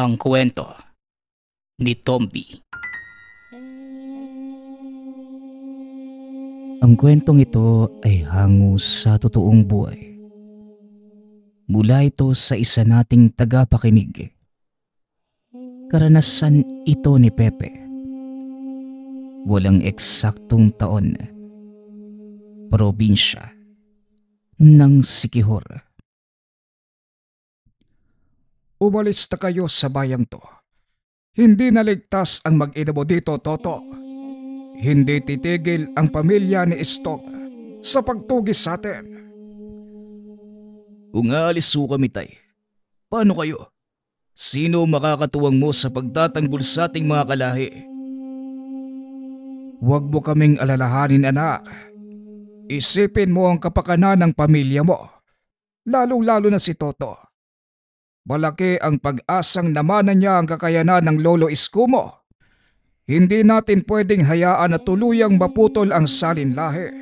Ang kwento ni Tomby. Ang kwentong ito ay hango sa totoong buhay. Mula ito sa isa nating tagapakinig. Karanasan ito ni Pepe. Walang eksaktong taon. Probinsya ng Siquijor. Umalis na kayo sa bayang to. Hindi naligtas ang mag-ina mo dito, Toto. Hindi titigil ang pamilya ni Istong sa pagtugis sa atin. Kung aalis ho kami, tay, paano kayo? Sino makakatuwang mo sa pagtatanggol sa ating mga kalahi? Huwag mo kaming alalahanin, anak. Isipin mo ang kapakanan ng pamilya mo, lalong-lalo na si Toto. Malaki ang pag-asang namanan niya ang kakayanan ng Lolo Isko mo. Hindi natin pwedeng hayaan na tuluyang maputol ang salinlahi.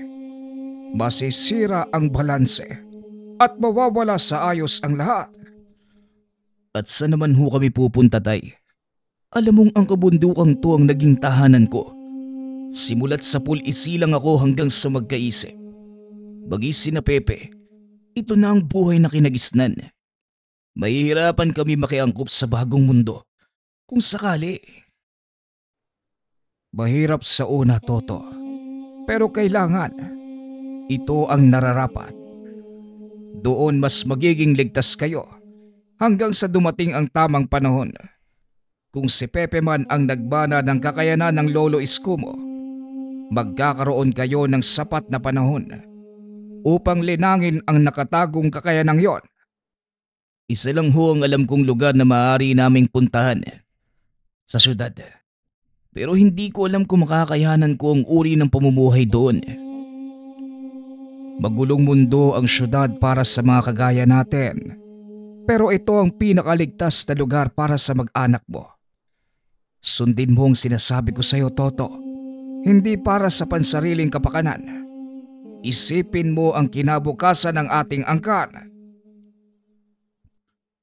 Masisira ang balanse at mawawala sa ayos ang lahat. At saan naman ho kami pupunta, tay? Alam mong ang kabundukang to ang naging tahanan ko. Simulat sa pul-isilang ako hanggang sa magkaisip. Bagis sina Pepe, ito na ang buhay na kinagisnan. Mahihirapan kami makiangkop sa bagong mundo kung sakali. Mahirap sa una, Toto. Pero kailangan. Ito ang nararapat. Doon mas magiging ligtas kayo hanggang sa dumating ang tamang panahon. Kung si Pepe man ang nagbana ng kakayanan ng Lolo Isko mo, magkakaroon kayo ng sapat na panahon upang linangin ang nakatagong kakayanang yon. Isa lang ho ang alam kong lugar na maaari naming puntahan. Sa syudad. Pero hindi ko alam kung makakayanan ko ang uri ng pamumuhay doon. Magulong mundo ang syudad para sa mga kagaya natin. Pero ito ang pinakaligtas na lugar para sa mag-anak mo. Sundin mo ang sinasabi ko sa iyo, Toto. Hindi para sa pansariling kapakanan. Isipin mo ang kinabukasan ng ating angkan.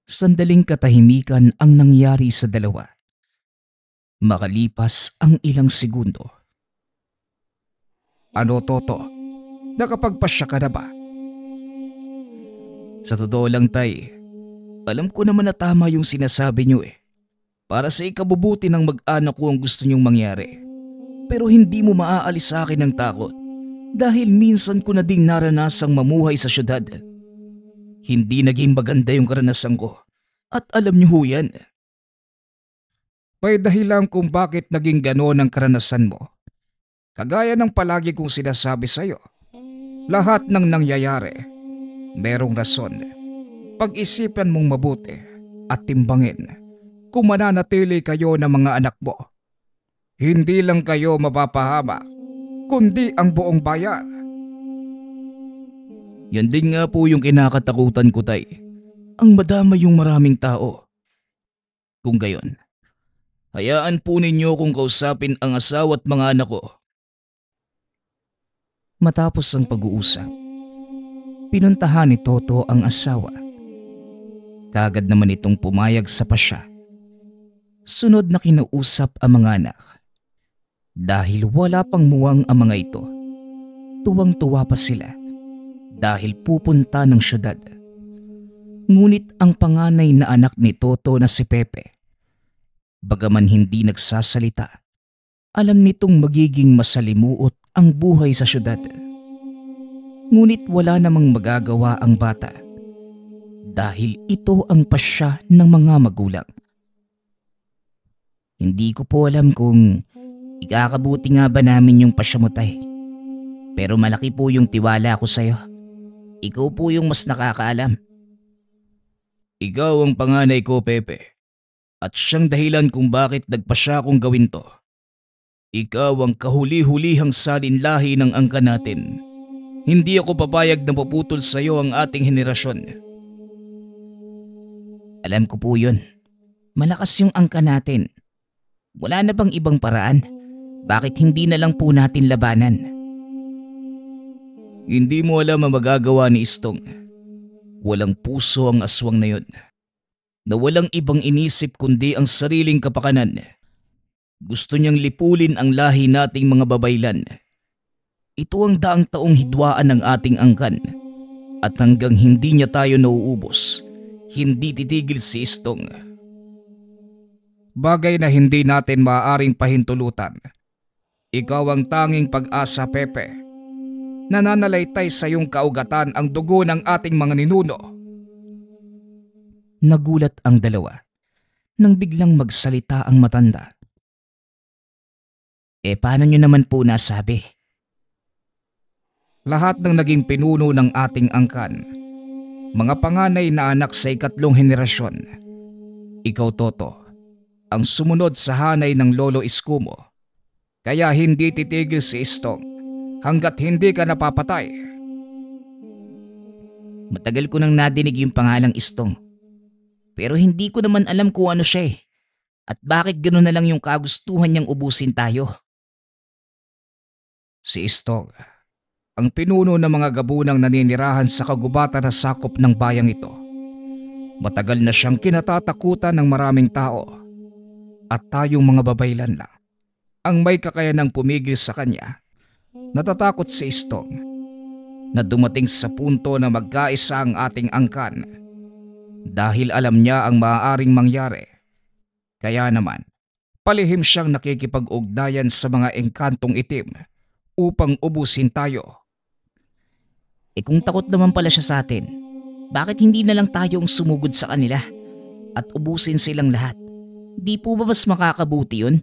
Sandaling katahimikan ang nangyari sa dalawa. Makalipas ang ilang segundo. Ano, Toto? Nakapagpasya ka na ba? Sa totoo lang, tay, alam ko naman na tama yung sinasabi niyo eh. Para sa ikabubuti ng mag-anak ko ang gusto niyong mangyari. Pero hindi mo maaalis sa akin ng takot dahil minsan ko na ding naranasang mamuhay sa syudad. Hindi naging maganda yung karanasan ko at alam niyo ho yan. May dahilan kung bakit naging gano'n ang karanasan mo. Kagaya ng palagi kong sinasabi sa iyo, lahat ng nangyayari, merong rason. Pag-isipan mong mabuti at timbangin kung mananatili kayo ng mga anak mo. Hindi lang kayo mapapahama, kundi ang buong bayan. Yan din nga po yung kinakatakutan ko, tay. Ang madama yung maraming tao. Kung gayon, hayaan po ninyo kung kausapin ang asawa at mga anak ko. Matapos ang pag-uusap, pinuntahan ni Toto ang asawa. Kagad naman itong pumayag sa pasya. Sunod na kinausap ang mga anak. Dahil wala pang muwang ang mga ito, tuwang-tuwa pa sila dahil pupunta ng syudad. Ngunit ang panganay na anak ni Toto na si Pepe, bagaman hindi nagsasalita, alam nitong magiging masalimuot ang buhay sa syudad. Ngunit wala namang magagawa ang bata dahil ito ang pasya ng mga magulang. Hindi ko po alam kung ikakabuti nga ba namin yung pasya mo, tay. Pero malaki po yung tiwala ko sa'yo. Ikaw po yung mas nakakaalam. Ikaw ang panganay ko, Pepe. At siyang dahilan kung bakit nagpasya kong gawin to. Ikaw ang kahuli-hulihang salinlahi ng angkan natin. Hindi ako papayag na paputol sa iyo ang ating henerasyon. Alam ko po yun. Malakas yung angkan natin. Wala na bang ibang paraan? Bakit hindi na lang po natin labanan? Hindi mo alam ang magagawa ni Istong. Walang puso ang aswang na yun. na walang ibang inisip kundi ang sariling kapakanan. Gusto niyang lipulin ang lahi nating mga babaylan. Ito ang daang taong hidwaan ng ating angkan at hanggang hindi niya tayo nauubos, hindi titigil si Istong. Bagay na hindi natin maaaring pahintulutan. Ikaw ang tanging pag-asa, Pepe. Nananalaytay sa iyong kaugatan ang dugo ng ating mga ninuno. Nagulat ang dalawa nang biglang magsalita ang matanda. Paano niyo naman po nasabi? Lahat ng naging pinuno ng ating angkan, mga panganay na anak sa ikatlong henerasyon. Ikaw, Toto, ang sumunod sa hanay ng Lolo Iskumo. Kaya hindi titigil si Istong hanggat hindi ka napapatay. Matagal ko nang nadinig yung pangalang Istong. Pero hindi ko naman alam kung ano siya eh. At bakit gano'n na lang yung kagustuhan niyang ubusin tayo? Si Istong, ang pinuno ng mga gabunang naninirahan sa kagubatan na sakop ng bayang ito. Matagal na siyang kinatatakutan ng maraming tao. At tayong mga babaylan lang ang may kakayanang pumigil sa kanya. Natatakot si Istong na dumating sa punto na magkaisa ang ating angkan dahil alam niya ang maaaring mangyari. Kaya naman, palihim siyang nakikipag-ugnayan sa mga engkantong itim upang ubusin tayo. Kung takot naman pala siya sa atin, bakit hindi na lang tayo ang sumugod sa kanila at ubusin silang lahat? Di po ba mas makakabuti yun?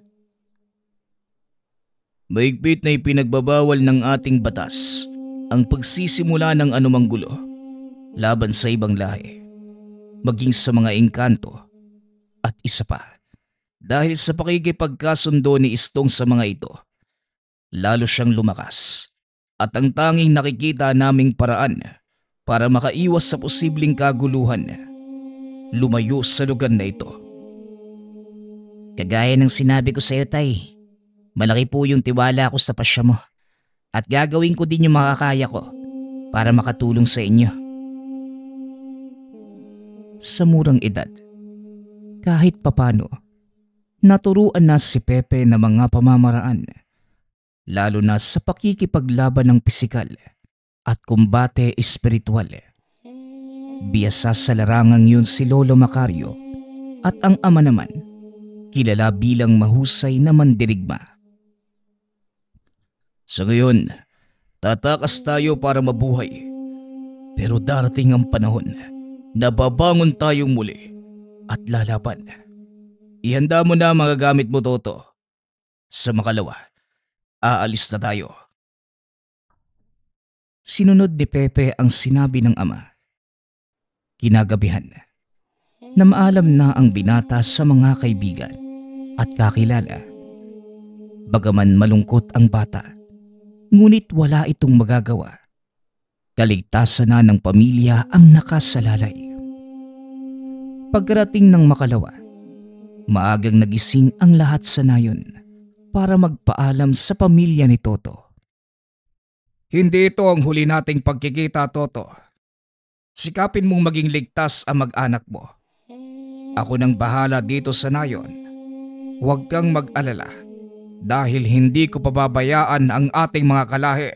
Mahigpit na ipinagbabawal ng ating batas ang pagsisimula ng anumang gulo laban sa ibang lahi, maging sa mga engkanto. At isa pa, dahil sa pakikipagkasundo ni Istong sa mga ito, lalo siyang lumakas at ang tanging nakikita naming paraan para makaiwas sa posibleng kaguluhan, lumayo sa lugar na ito. Kagaya ng sinabi ko sa iyo, Tay, malaki po yung tiwala ko sa pasya mo at gagawin ko din yung makakaya ko para makatulong sa inyo. Sa murang edad, kahit papano, naturuan na si Pepe ng mga pamamaraan, lalo na sa pakikipaglaban ng pisikal at kumbate espiritual. Biyasa sa larangang yun si Lolo Macario at ang ama naman, kilala bilang mahusay na mandirigma. Sa ngayon, tatakas tayo para mabuhay. Pero darating ang panahon na babangon tayong muli at lalaban. Ihanda mo na mga gamit mo, Toto. Sa makalawa, aalis na tayo. Sinunod ni Pepe ang sinabi ng ama. Kinagabihan, na maalam na ang binata sa mga kaibigan at kakilala. Bagaman malungkot ang bata, ngunit wala itong magagawa. Kaligtasan na ng pamilya ang nakasalalay. Pagkarating ng makalawa, maagang nagising ang lahat sa nayon para magpaalam sa pamilya ni Toto. Hindi ito ang huli nating pagkikita, Toto. Sikapin mong maging ligtas ang mag-anak mo. Ako nang bahala dito sa nayon. Huwag kang mag-alala dahil hindi ko pababayaan ang ating mga kalahi.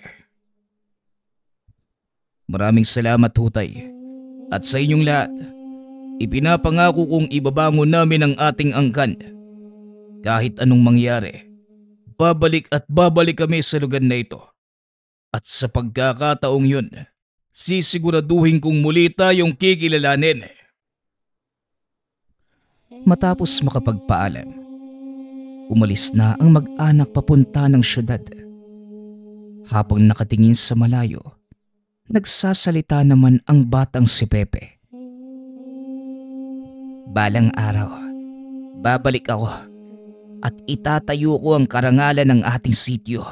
Maraming salamat, Hutay. At sa inyong lahat, ipinapangako kong ibabangon namin ang ating angkan. Kahit anong mangyari, babalik at babalik kami sa lugar na ito. At sa pagkakataong yun, sisiguraduhin kong muli tayong kikilalanin. Matapos makapagpaalam, umalis na ang mag-anak papunta ng syudad. Habang nakatingin sa malayo, nagsasalita naman ang batang si Pepe. Balang araw, babalik ako at itatayo ko ang karangalan ng ating sityo.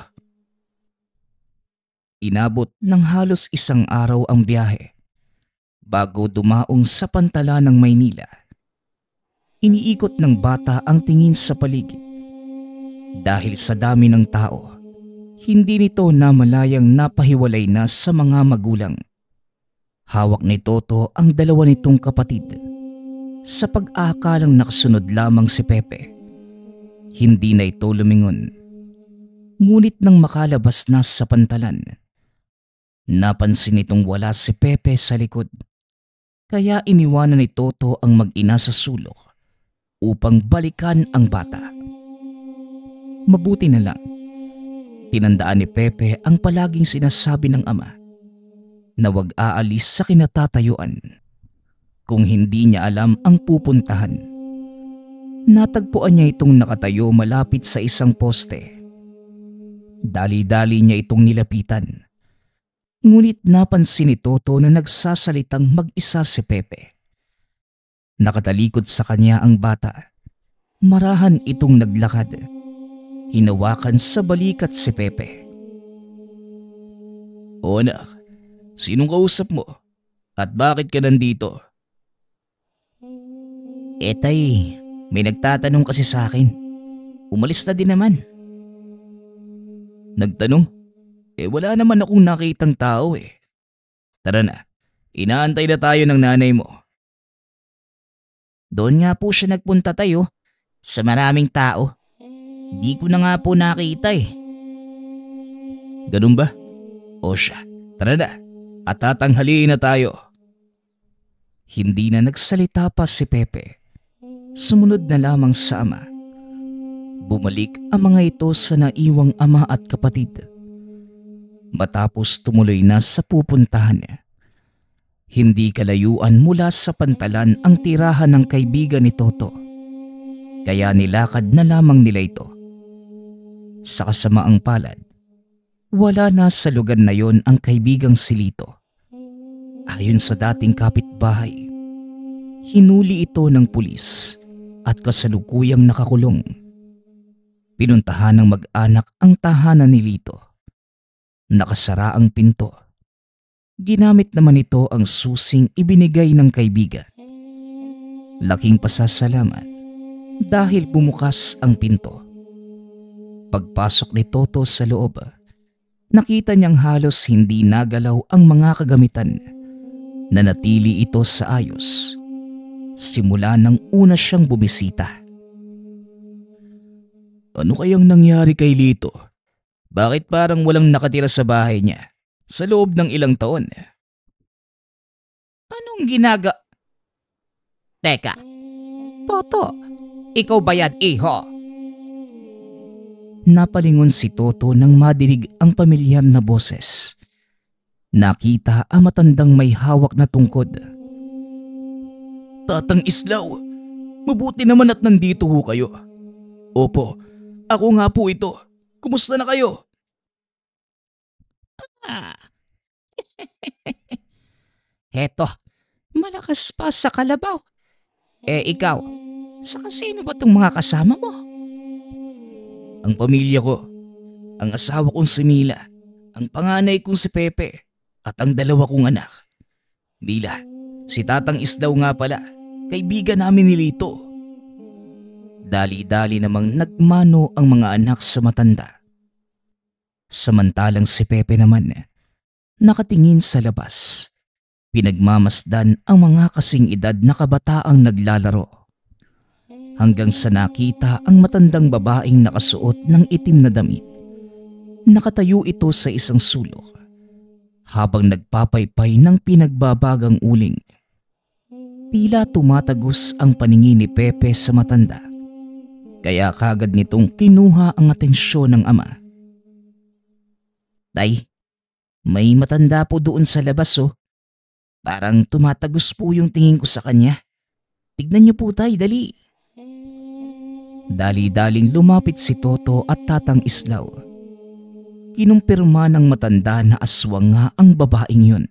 Inabot ng halos isang araw ang biyahe bago dumaong sa pantala ng Maynila. Iniikot ng bata ang tingin sa paligid. Dahil sa dami ng tao, hindi nito namalayang napahiwalay na sa mga magulang. Hawak ni Toto ang dalawa nitong kapatid. Sa pag-aakalang nakasunod lamang si Pepe, hindi na ito lumingon. Ngunit nang makalabas na sa pantalan, napansin nitong wala si Pepe sa likod. Kaya iniwanan ni Toto ang mag-ina sa sulok upang balikan ang bata. Mabuti na lang, tinandaan ni Pepe ang palaging sinasabi ng ama na wag aalis sa kinatatayuan kung hindi niya alam ang pupuntahan. Natagpuan niya itong nakatayo malapit sa isang poste. Dali-dali niya itong nilapitan. Ngunit napansin ni Toto na nagsasalitang mag-isa si Pepe. Nakatalikod sa kanya ang bata. Marahan itong naglakad. Hinawakan sa balikat si Pepe. O anak, sinong kausap mo? At bakit ka nandito? Tay, may nagtatanong kasi sa akin. Umalis na din naman. Nagtanong? Wala naman akong nakitang tao eh. Tara na, inaantay na tayo ng nanay mo. Doon nga po siya nagpunta tayo sa maraming tao. Di ko na nga po nakita eh. Ganun ba? O siya, tara na at tatanghaliin na tayo. Hindi na nagsalita pa si Pepe. Sumunod na lamang sa ama. Bumalik ang mga ito sa naiwang ama at kapatid. Matapos tumuloy na sa pupuntahan niya. Hindi kalayuan mula sa pantalan ang tirahan ng kaibigan ni Toto. Kaya nilakad na lamang nila ito. Sa kasamaang palad, wala na sa lugar na yon ang kaibigang si Lito. Ayon sa dating kapitbahay, hinuli ito ng pulis at kasalukuyang nakakulong. Pinuntahan ng mag-anak ang tahanan ni Lito. Nakasara ang pinto. Ginamit naman ito ang susing ibinigay ng kaibigan. Laking pasasalamat dahil bumukas ang pinto. Pagpasok ni Toto sa loob, nakita niyang halos hindi nagalaw ang mga kagamitan. Nanatili ito sa ayos. Simula nang una siyang bumisita. Ano kayang nangyari kay Lito? Bakit parang walang nakatira sa bahay niya sa loob ng ilang taon? Anong Teka, Toto, ikaw ba yan, iho? Napalingon si Toto nang madinig ang pamilyar na boses. Nakita ang matandang may hawak na tungkod. Tatang Islaw, mabuti naman at nandito ho kayo. Opo, ako nga po ito. Kumusta na kayo? Heto, malakas pa sa kalabaw. Ikaw, saka sino ba tong mga kasama mo? Ang pamilya ko, ang asawa kong si Mila, ang panganay kong si Pepe, at ang dalawa kong anak. Mila, si Tatang Islaw nga pala, kaibigan namin ni Lito. Dali-dali namang nagmano ang mga anak sa matanda. Samantalang si Pepe naman, nakatingin sa labas. Pinagmamasdan ang mga kasing edad na kabataang naglalaro. Hanggang sa nakita ang matandang babaeng nakasuot ng itim na damit. Nakatayo ito sa isang sulok habang nagpapaypay ng pinagbabagang uling. Tila tumatagos ang paningin ni Pepe sa matanda. Kaya kagad nitong kinuha ang atensyon ng ama. Tay, may matanda po doon sa labas oh. Parang tumatagos po yung tingin ko sa kanya. Tignan niyo po tay, dali. Dali-daling lumapit si Toto at Tatang Islaw. Kinumpirma ng matanda na aswang nga ang babaeng yun.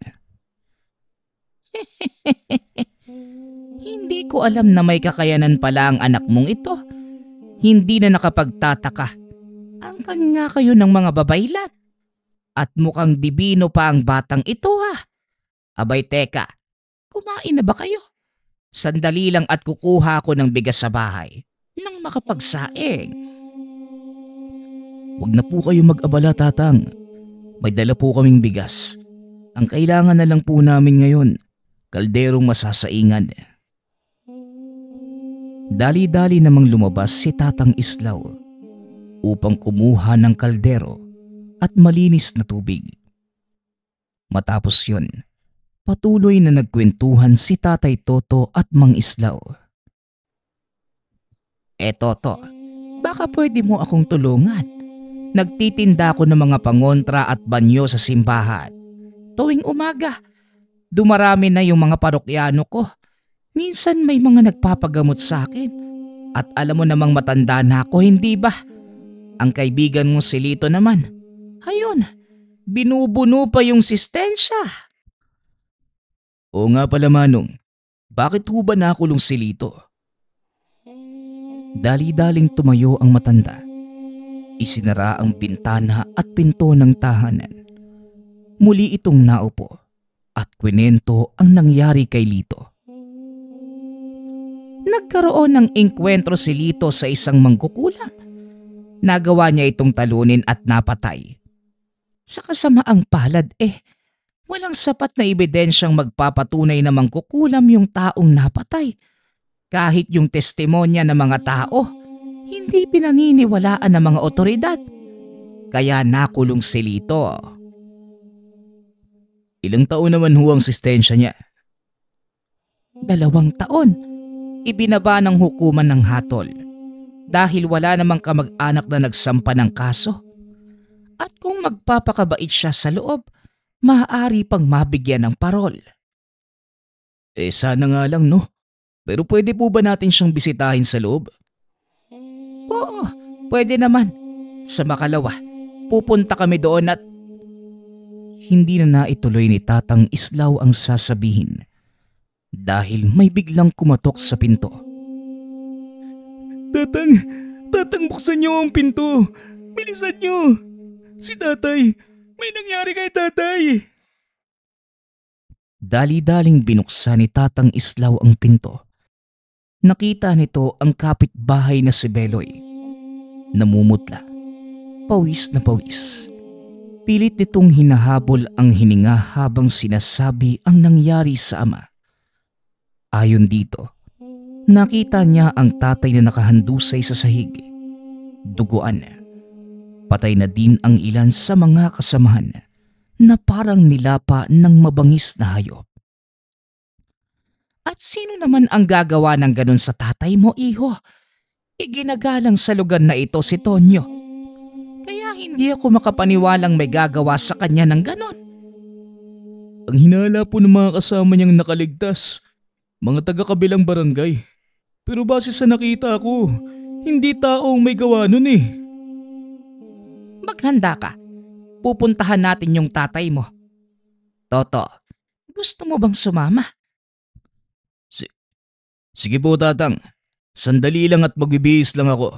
Hindi ko alam na may kakayanan pala ang anak mong ito. Hindi na nakapagtataka. Angkan nga kayo ng mga babaylan. At mukhang dibino pa ang batang ito ha. Abay teka, kumain na ba kayo? Sandali lang at kukuha ako ng bigas sa bahay nang makapagsaing. Huwag na po kayo mag-abala, Tatang. May dala po kaming bigas. Ang kailangan na lang po namin ngayon, kalderong masasaingan. Dali-dali namang lumabas si Tatang Islaw upang kumuha ng kaldero at malinis na tubig. Matapos yun, patuloy na nagkwentuhan si Tatay Toto at Mang Islaw. Toto, baka pwede mo akong tulungan. Nagtitinda ako ng mga pangontra at banyo sa simbahan. Tuwing umaga, dumarami na yung mga parokyano ko. Minsan may mga nagpapagamot sa akin. At alam mo namang matanda na ako, hindi ba? Ang kaibigan mo si Lito naman, ayun, binubuno pa yung sistensya. Oo nga pala Manong, bakit ho ba nakulong si Lito? Dali-daling tumayo ang matanda. Isinara ang bintana at pinto ng tahanan. Muli itong naupo at kwento ang nangyari kay Lito. Nagkaroon ng engkwentro si Lito sa isang mangkukulam. Nagawa niya itong talunin at napatay. Sa kasamaang palad walang sapat na ebidensyang magpapatunay na mangkukulam yung taong napatay. Kahit yung testimonya ng mga tao, hindi pinaniniwalaan ng mga otoridad. Kaya nakulong si Lito. Ilang taon naman ho ang sistensya niya? 2 taon. Ibinaba ng hukuman ng hatol dahil wala namang kamag-anak na nagsampa ng kaso. At kung magpapakabait siya sa loob, maaari pang mabigyan ng parol. Sana nga lang no. Pero pwede po ba natin siyang bisitahin sa loob? Oo, pwede naman. Sa makalawa, pupunta kami doon at… Hindi na naituloy ni Tatang Islaw ang sasabihin dahil may biglang kumatok sa pinto. Tatang buksan niyo ang pinto. Bilisan niyo. Si tatay, may nangyari kay tatay. Dali-daling binuksan ni Tatang Islaw ang pinto. Nakita nito ang kapitbahay na si Beloy. Namumutla, pawis na pawis. Pilit nitong hinahabol ang hininga habang sinasabi ang nangyari sa ama. Ayon dito, nakita niya ang tatay na nakahandusay sa sahig. Duguan. Patay na din ang ilan sa mga kasamahan na parang nilapa ng mabangis na hayop. At sino naman ang gagawa ng ganun sa tatay mo, iho? Iginagalang sa lugar na ito si Tonyo. Kaya hindi ako makapaniwalang may gagawa sa kanya ng ganun. Ang hinala po ng mga kasama niyang nakaligtas, mga taga-kabilang barangay. Pero base sa nakita ko, hindi taong may gawa nun Maghanda ka. Pupuntahan natin yung tatay mo. Toto, gusto mo bang sumama? Sige po tatang. Sandali lang at magbibihis lang ako.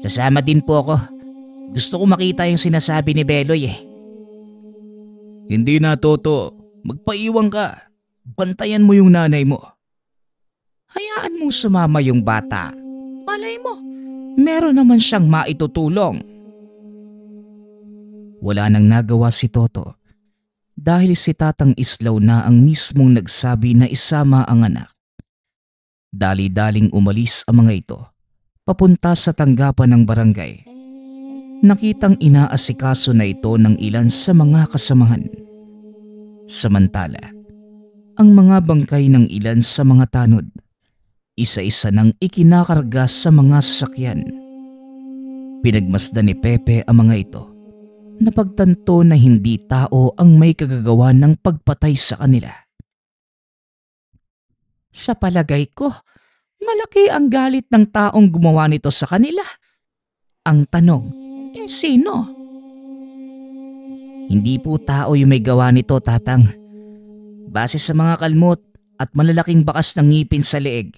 Sasama din po ako. Gusto ko makita yung sinasabi ni Beloy Hindi na Toto. Magpaiwan ka. Bantayan mo yung nanay mo. Hayaan mong sumama yung bata. Malay mo, meron naman siyang maitutulong. Wala nang nagawa si Toto dahil si Tatang Islaw na ang mismong nagsabi na isama ang anak. Dali-daling umalis ang mga ito papunta sa tanggapan ng barangay. Nakitang inaasikaso na ito ng ilan sa mga kasamahan. Samantala, ang mga bangkay ng ilan sa mga tanod, isa-isa nang ikinakarga sa mga sasakyan. Pinagmasdan ni Pepe ang mga ito. Napagtanto na hindi tao ang may kagagawa ng pagpatay sa kanila. Sa palagay ko, malaki ang galit ng taong gumawa nito sa kanila. Ang tanong, sino? Hindi po tao yung may gawa nito, tatang. Base sa mga kalmot at malalaking bakas ng ngipin sa leeg,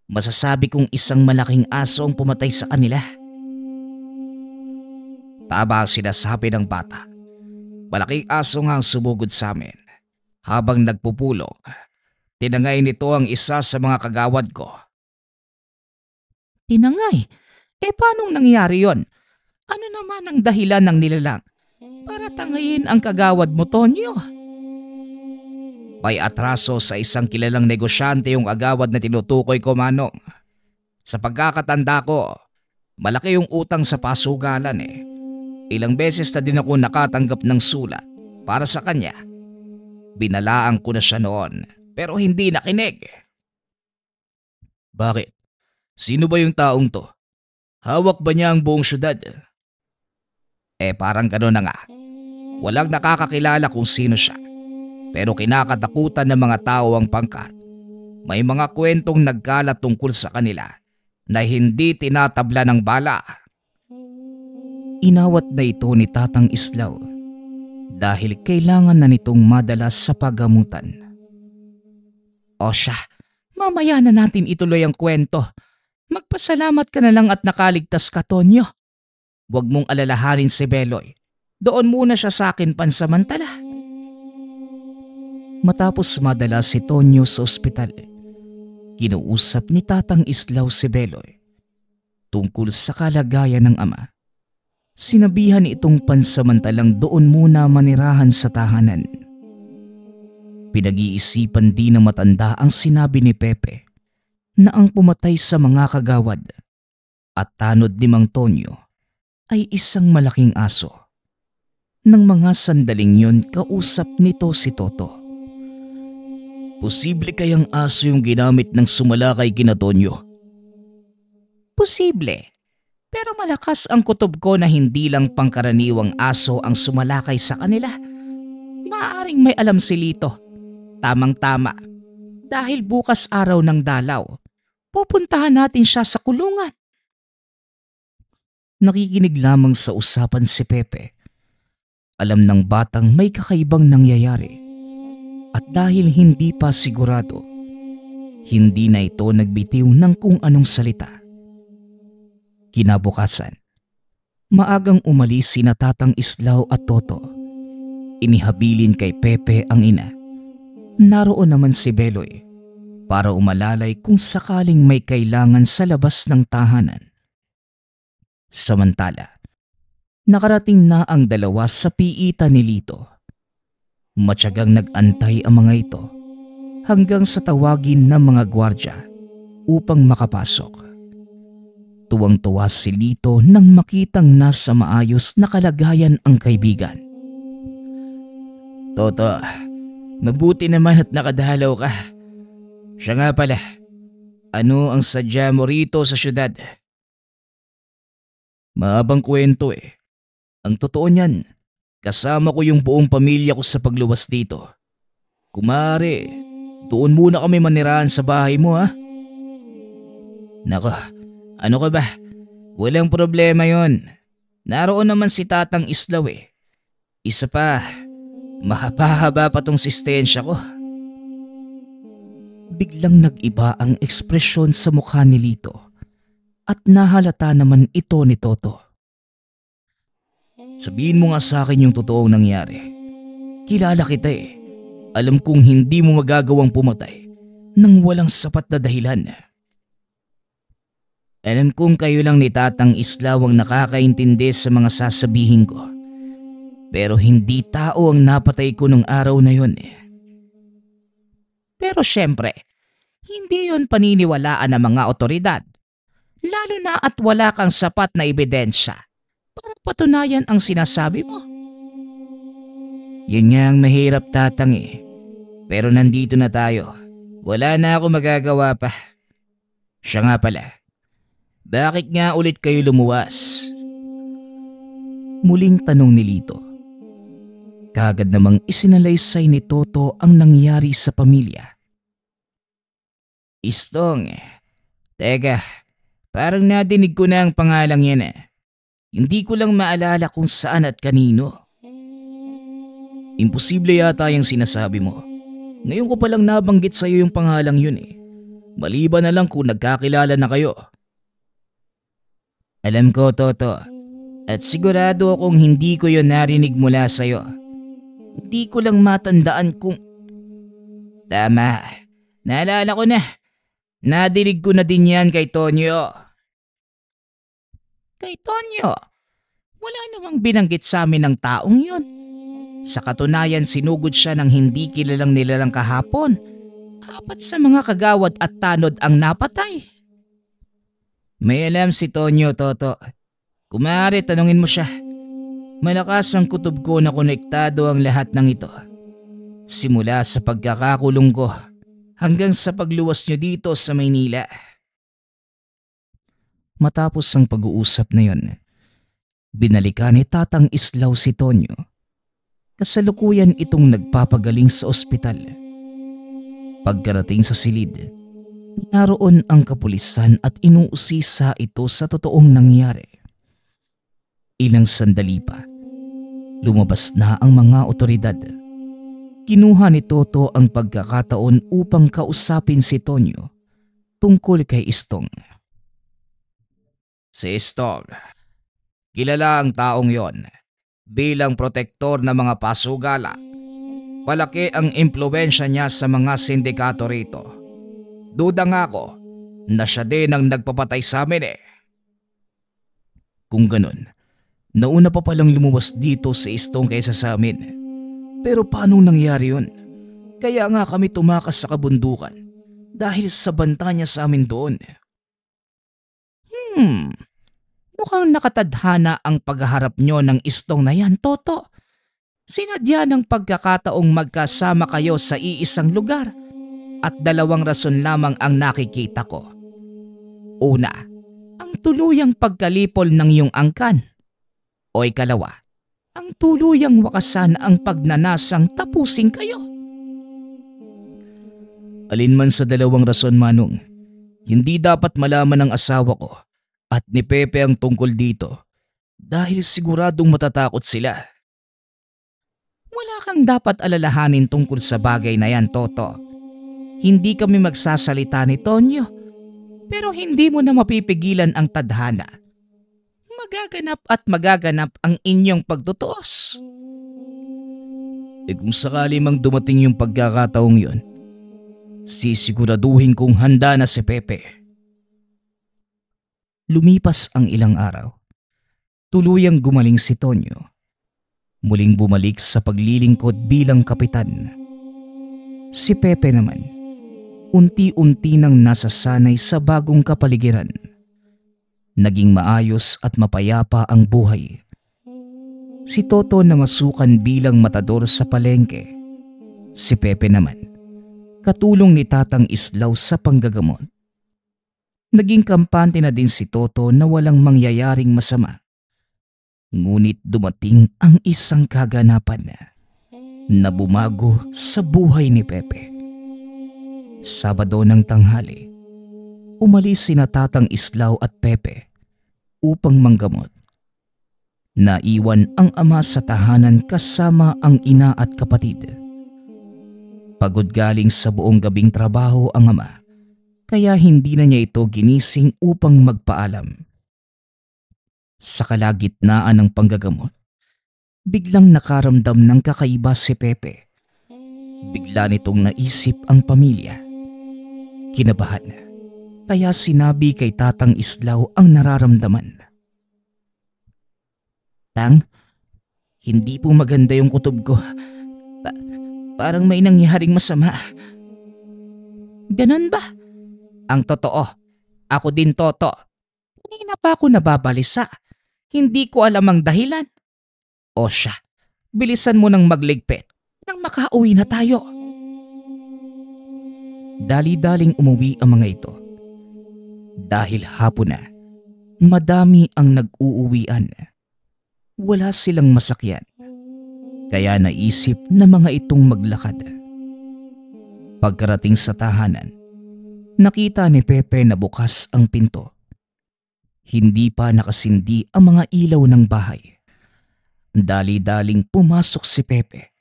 masasabi kong isang malaking aso ang pumatay sa kanila. Tama ang sinasabi ng bata. Malaking aso nga ang sumugod sa amin. Habang nagpupulong, tinangay nito ang isa sa mga kagawad ko. Tinangay? Paanong nangyari yon? Ano naman ang dahilan ng nilalang para tangayin ang kagawad mo, Tonyo? May atraso sa isang kilalang negosyante yung agawad na tinutukoy ko, Manong. Sa pagkakatanda ko, malaki yung utang sa pasugalan eh. Ilang beses na din ako nakatanggap ng sulat para sa kanya. Binalaan ko na siya noon pero hindi nakinig. Bakit? Sino ba yung taong to? Hawak ba niya ang buong syudad? Parang gano'n na nga. Walang nakakakilala kung sino siya. Pero kinakatakutan ng mga tao ang pangkat. May mga kwentong nagkalat tungkol sa kanila na hindi tinatabla ng bala. Inawat na ito ni Tatang Islaw dahil kailangan na nitong madalas sa paggamutan. O siya, mamaya na natin ituloy ang kwento. Magpasalamat ka na lang at nakaligtas ka, Tonyo. Huwag mong alalahanin si Beloy. Doon muna siya sa akin pansamantala. Matapos madala si Tonyo sa ospital, kinuusap ni Tatang Islaw si Beloy tungkol sa kalagayan ng ama. Sinabihan itong pansamantalang doon muna manirahan sa tahanan. Pinag-iisipan din ng matanda ang sinabi ni Pepe na ang pumatay sa mga kagawad at tanod ni Mang Tonyo ay isang malaking aso. Nang mga sandaling yun, kausap nito si Toto. Posible kayang aso yung ginamit ng sumalakay kina Tonyo? Posible. Pero malakas ang kutob ko na hindi lang pangkaraniwang aso ang sumalakay sa kanila. Maaaring may alam si Lito. Tamang-tama. Dahil bukas araw ng dalaw, pupuntahan natin siya sa kulungan. Nakikinig lamang sa usapan si Pepe. Alam ng batang may kakaibang nangyayari. At dahil hindi pa sigurado, hindi na ito nagbitiw ng kung anong salita. Kinabukasan, maagang umalis sina Tatang Islaw at Toto. Inihabilin kay Pepe ang ina. Naroon naman si Beloy para umalalay kung sakaling may kailangan sa labas ng tahanan. Samantala, nakarating na ang dalawa sa piita ni Lito. Matyagang nag-antay ang mga ito hanggang sa tawagin ng mga gwardya upang makapasok. Tuwang-tuwa si Lito nang makitang nasa maayos na kalagayan ang kaibigan. Toto, mabuti naman at nakadalaw ka. Siya nga pala, ano ang sadya mo rito sa syudad? Mahabang kwento eh. Ang totoo niyan, kasama ko yung buong pamilya ko sa pagluwas dito. Kumare, doon muna kami manirahan sa bahay mo ha. Nako, ano ka ba? Walang problema yon. Naroon naman si Tatang Islaw eh. Isa pa, mahaba-haba pa tong sistensya ko. Biglang nag-iba ang ekspresyon sa mukha ni Lito at nahalata naman ito ni Toto. Sabihin mo nga sa akin yung totoong nangyari. Kilala kita eh. Alam kong hindi mo magagawang pumatay nang walang sapat na dahilan. Alam kong kayo lang ni Tatang Islaw ang nakakaintindi sa mga sasabihin ko. Pero hindi tao ang napatay ko nung araw na yun eh. Pero syempre, hindi yun paniniwalaan ng mga otoridad. Lalo na at wala kang sapat na ebidensya para patunayan ang sinasabi mo. Yun nga ang mahirap, Tatang eh. Pero nandito na tayo. Wala na ako magagawa pa. Siya nga pala. Bakit nga ulit kayo lumuwas? Muling tanong ni Lito. Kaagad namang isinalaysay ni Toto ang nangyari sa pamilya. Istong, teka, parang nadinig ko na ang pangalang yan eh. Hindi ko lang maalala kung saan at kanino. Imposible yata yung sinasabi mo. Ngayon ko palang nabanggit sa'yo yung pangalang yun eh. Maliban na lang kung nagkakilala na kayo. Alam ko, Toto, at sigurado akong hindi ko yun narinig mula sa'yo. Hindi ko lang matandaan kung... Tama, naalala ko na. Nadinig ko na din yan kay Tonyo. Kay Tonyo? Wala namang binanggit sa amin ng taong yun. Sa katunayan sinugod siya ng hindi kilalang nilalang kahapon. 4 sa mga kagawad at tanod ang napatay. May alam si Tonyo, Toto. Kung maaari, tanungin mo siya. Malakas ang kutob ko na konektado ang lahat ng ito. Simula sa pagkakakulong ko hanggang sa pagluwas niyo dito sa Maynila. Matapos ang pag-uusap na yon, binalikan ni Tatang Islaw si Tonyo. Kasalukuyan itong nagpapagaling sa ospital. Pagkarating sa silid, naroon ang kapulisan at inuusisa ito sa totoong nangyari. Ilang sandali pa, lumabas na ang mga otoridad. Kinuha ni Toto ang pagkakataon upang kausapin si Tonyo tungkol kay Istong. Si Istong, kilala ang taong yon bilang protektor ng mga pasugala. Malaki ang impluwensya niya sa mga sindikato rito. Duda nga ako na siya din ang nagpapatay sa amin eh. Kung ganun, nauna pa palang lumuwas dito si Istong kaysa sa amin. Pero paano nangyari yun? Kaya nga kami tumakas sa kabundukan dahil sa banta niya sa amin doon. Mukhang nakatadhana ang pagharap nyo ng Istong na yan, Toto. Sinadya ng pagkakataong magkasama kayo sa iisang lugar at 2 rason lamang ang nakikita ko. Una, ang tuluyang pagkalipol ng iyong angkan. O ikalawa, ang tuluyang wakasan ang pagnanasang tapusin kayo. Alinman sa 2 rason, Manong, hindi dapat malaman ng asawa ko at ni Pepe ang tungkol dito dahil siguradong matatakot sila. Wala kang dapat alalahanin tungkol sa bagay na yan, Toto. Hindi kami magsasalita ni Tonyo, pero hindi mo na mapipigilan ang tadhana. Magaganap ang inyong pagtutuos. Kung sakali mang dumating yung pagkakataong yon, sisiguraduhin kong handa na si Pepe. Lumipas ang ilang araw. Tuluyang gumaling si Tonyo. Muling bumalik sa paglilingkod bilang kapitan. Si Pepe naman, unti-unti nang nasasanay sa bagong kapaligiran. Naging maayos at mapayapa ang buhay. Si Toto na masukan bilang matador sa palengke. Si Pepe naman, katulong ni Tatang Islaw sa panggagamot. Naging kampante na din si Toto na walang mangyayaring masama. Ngunit dumating ang isang kaganapan na bumago sa buhay ni Pepe. Sabado ng tanghali, umalis sina Tatang Islaw at Pepe upang manggamot. Naiwan ang ama sa tahanan kasama ang ina at kapatid. Pagod galing sa buong gabing trabaho ang ama, kaya hindi na niya ito ginising upang magpaalam. Sa kalagitnaan ng panggagamot, biglang nakaramdam ng kakaiba si Pepe. Bigla nitong naisip ang pamilya. Kinabahan, kaya sinabi kay Tatang Islaw ang nararamdaman. Tang, hindi po maganda yung kutob ko. Parang may nangyaring masama. Ganon ba? Ang totoo, ako din, Toto. Kanina pa ako nababalisa. Hindi ko alam ang dahilan. O siya, bilisan mo nang magligpit nang makauwi na tayo. Dali-daling umuwi ang mga ito. Dahil hapon na, madami ang nag-uuwian. Wala silang masakyan, kaya naisip na mga itong maglakad. Pagkarating sa tahanan, nakita ni Pepe na bukas ang pinto. Hindi pa nakasindi ang mga ilaw ng bahay. Dali-daling pumasok si Pepe.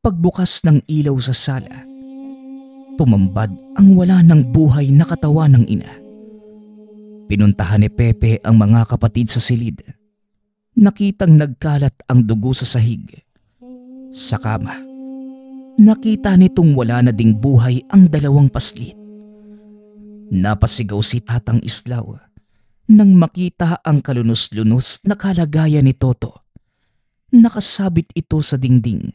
Pagbukas ng ilaw sa sala, tumambad ang wala ng buhay na katawan ng ina. Pinuntahan ni Pepe ang mga kapatid sa silid. Nakitang nagkalat ang dugo sa sahig. Sa kama, nakita nitong wala na ding buhay ang 2 paslit. Napasigaw si Tatang Islaw nang makita ang kalunos-lunos na kalagayan ni Toto. Nakasabit ito sa dingding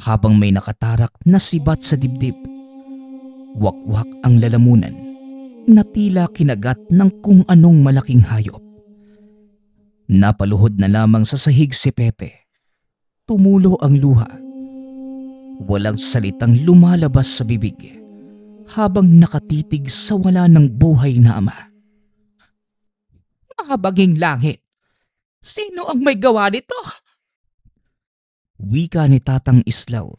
habang may nakatarak na sibat sa dibdib. Wakwak ang lalamunan na tila kinagat ng kung anong malaking hayop. Napaluhod na lamang sa sahig si Pepe. Tumulo ang luha. Walang salitang lumalabas sa bibig habang nakatitig sa wala ng buhay na ama. Mahabaging langit! Sino ang may gawa nito? Wika ni Tatang Islaw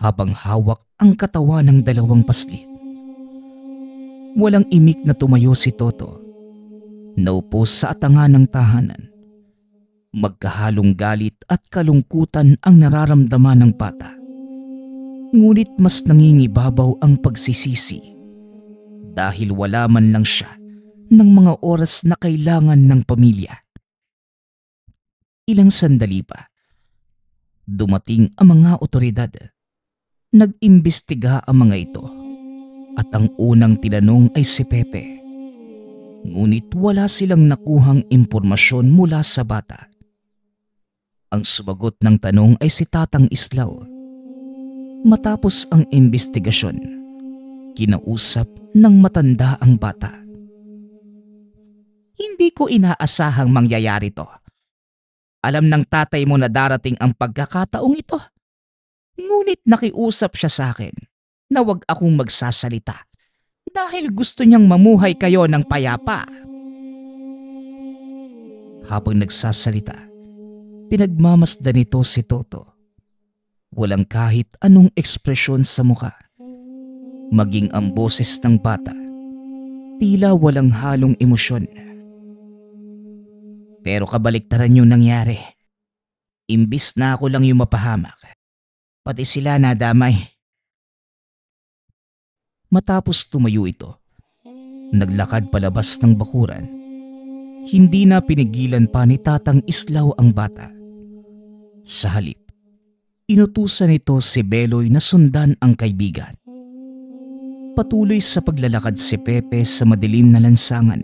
habang hawak ang katawan ng dalawang paslit. Walang imik na tumayo si Toto. Naupo sa atanga ng tahanan. Magkahalong galit at kalungkutan ang nararamdaman ng bata. Ngunit mas nangingibabaw ang pagsisisi dahil wala man lang siya ng mga oras na kailangan ng pamilya. Ilang sandali pa, dumating ang mga otoridad. Nag-imbestiga ang mga ito at ang unang tinanong ay si Pepe. Ngunit wala silang nakuhang impormasyon mula sa bata. Ang sumagot ng tanong ay si Tatang Islaw. Matapos ang imbestigasyon, kinausap ng matanda ang bata. Hindi ko inaasahang mangyayari to. Alam ng tatay mo na darating ang pagkakataong ito. Ngunit nakiusap siya sa akin na wag akong magsasalita dahil gusto niyang mamuhay kayo ng payapa. Habang nagsasalita, pinagmamasdan nito si Toto. Walang kahit anong ekspresyon sa mukha. Maging ang boses ng bata, tila walang halong emosyon. Pero kabaliktaran yung nangyari. Imbis na ako lang yung mapahamak, pati sila nadamay. Matapos tumayo ito, naglakad palabas ng bakuran. Hindi na pinigilan pa ni Tatang Islaw ang bata. Sa halip, inutusan nito si Beloy na sundan ang kaibigan. Patuloy sa paglalakad si Pepe sa madilim na lansangan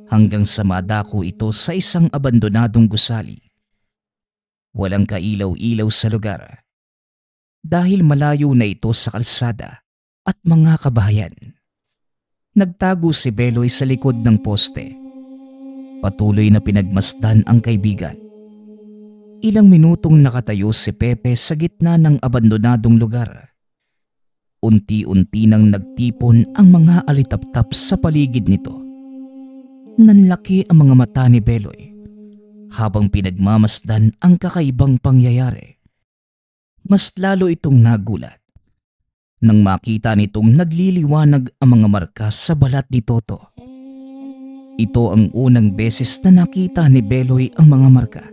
hanggang sa madako ito sa isang abandonadong gusali. Walang kailaw-ilaw sa lugar dahil malayo na ito sa kalsada at mga kabahayan. Nagtago si Beloy sa likod ng poste. Patuloy na pinagmasdan ang kaibigan. Ilang minutong nakatayo si Pepe sa gitna ng abandonadong lugar. Unti-unti nang nagtipon ang mga alitaptap sa paligid nito. Nanlaki ang mga mata ni Beloy habang pinagmamasdan ang kakaibang pangyayari. Mas lalo itong nagulat nang makita nitong nagliliwanag ang mga marka sa balat ni Toto. Ito ang unang beses na nakita ni Beloy ang mga marka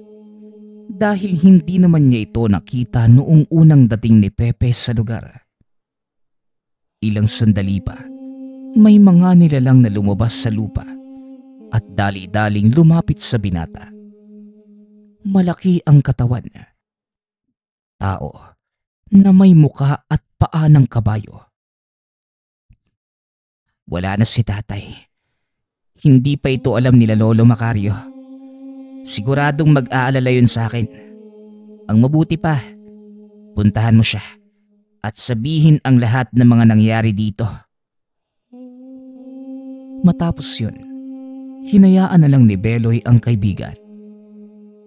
dahil hindi naman niya ito nakita noong unang dating ni Pepe sa lugar. Ilang sandali pa, may mga nilalang na lumabas sa lupa at dali-daling lumapit sa binata. Malaki ang katawan. Tao na may muka at paa ng kabayo. Wala na si tatay. Hindi pa ito alam nila Lolo Macario. Siguradong mag-aalala yun sa akin. Ang mabuti pa, puntahan mo siya at sabihin ang lahat ng mga nangyari dito. Matapos yun, hinayaan na lang ni Beloy ang kaibigan.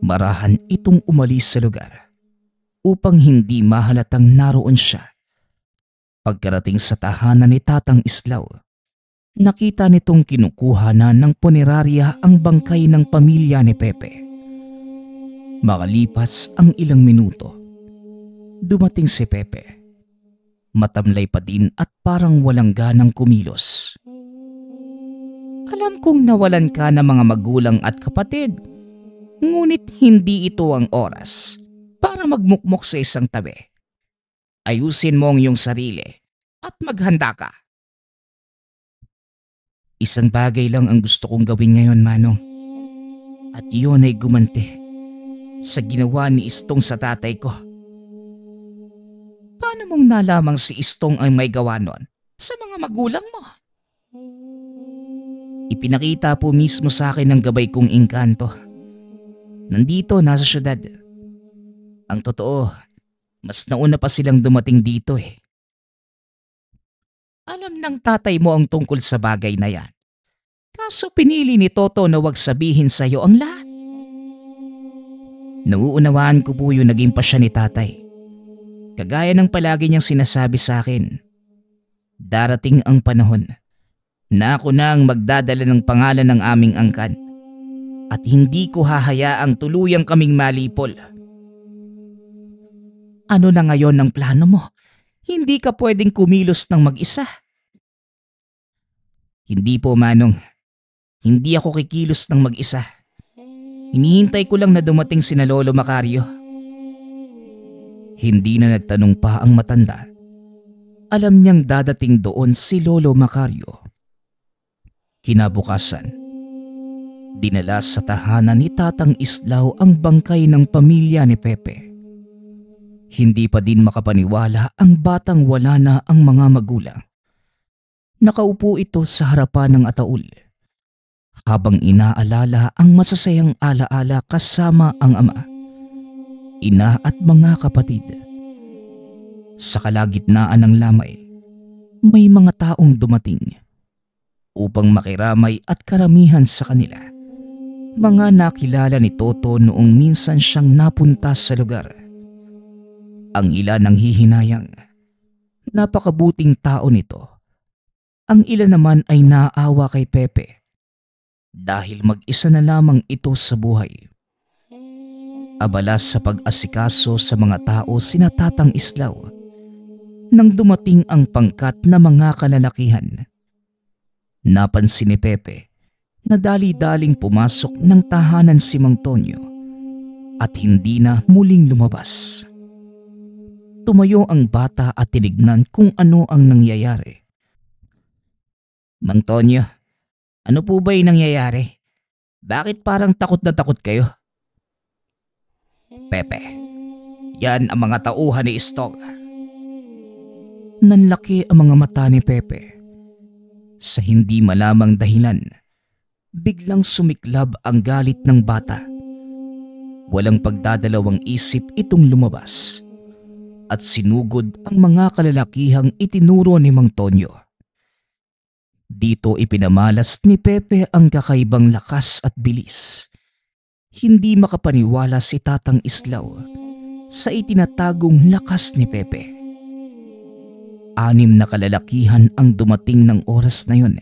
Marahan itong umalis sa lugar upang hindi mahalatang naroon siya. Pagkarating sa tahanan ni Tatang Islaw, nakita nitong kinukuha na ng punerarya ang bangkay ng pamilya ni Pepe. Makalipas ang ilang minuto, dumating si Pepe. Matamlay pa din at parang walang ganang kumilos. Alam kong nawalan ka ng mga magulang at kapatid, ngunit hindi ito ang oras para magmukmok sa isang tabi. Ayusin mo ang iyong sarili at maghanda ka. Isang bagay lang ang gusto kong gawin ngayon, Manong. At iyon ay gumanti sa ginawa ni Istong sa tatay ko. Paano mong nalamang si Istong ang may gawa nun sa mga magulang mo? Ipinakita po mismo sa akin ng gabay kong engkanto. Nandito, nasa syudad. Ang totoo, mas nauna pa silang dumating dito eh. Alam ng tatay mo ang tungkol sa bagay na yan. Kaso pinili ni Toto na wag sabihin sa'yo ang lahat. Nauunawaan ko po yung naging pasya ni tatay. Kagaya ng palagi niyang sinasabi sa akin, darating ang panahon na ako na ang magdadala ng pangalan ng aming angkan at hindi ko hahayaang tuluyang kaming malipol. Ano na ngayon ang plano mo? Hindi ka pwedeng kumilos ng mag-isa. Hindi po, Manong. Hindi ako kikilos ng mag-isa. Hinihintay ko lang na dumating sina Lolo Macario. Hindi na nagtanong pa ang matanda. Alam niyang dadating doon si Lolo Macario. Kinabukasan, dinala sa tahanan ni Tatang Islaw ang bangkay ng pamilya ni Pepe. Hindi pa din makapaniwala ang batang wala na ang mga magulang. Nakaupo ito sa harapan ng ataul habang inaalala ang masasayang alaala kasama ang ama, ina at mga kapatid. Sa kalagitnaan ng lamay, may mga taong dumating upang makiramay at karamihan sa kanila mga nakilala ni Toto noong minsan siyang napunta sa lugar. Ang ilan ang hihinayang, napakabuting tao nito. Ang ilan naman ay naawa kay Pepe dahil mag-isa na lamang ito sa buhay. Abala sa pag-asikaso sa mga tao sina Tatang Islaw nang dumating ang pangkat na mga kalalakihan. Napansin ni Pepe na dali-daling pumasok ng tahanan si Mang Tonyo at hindi na muling lumabas. Tumayo ang bata at tinignan kung ano ang nangyayari. Mang Tonyo, ano po ba yung nangyayari? Bakit parang takot na takot kayo? Pepe, yan ang mga tauhan ni Istong. Nanlaki ang mga mata ni Pepe. Sa hindi malamang dahilan, biglang sumiklab ang galit ng bata. Walang pagdadalawang isip itong lumabas at sinugod ang mga kalalakihang itinuro ni Mang Tonyo. Dito ipinamalas ni Pepe ang kakaibang lakas at bilis. Hindi makapaniwala si Tatang Islaw sa itinatagong lakas ni Pepe. 6 na kalalakihan ang dumating ng oras na yun.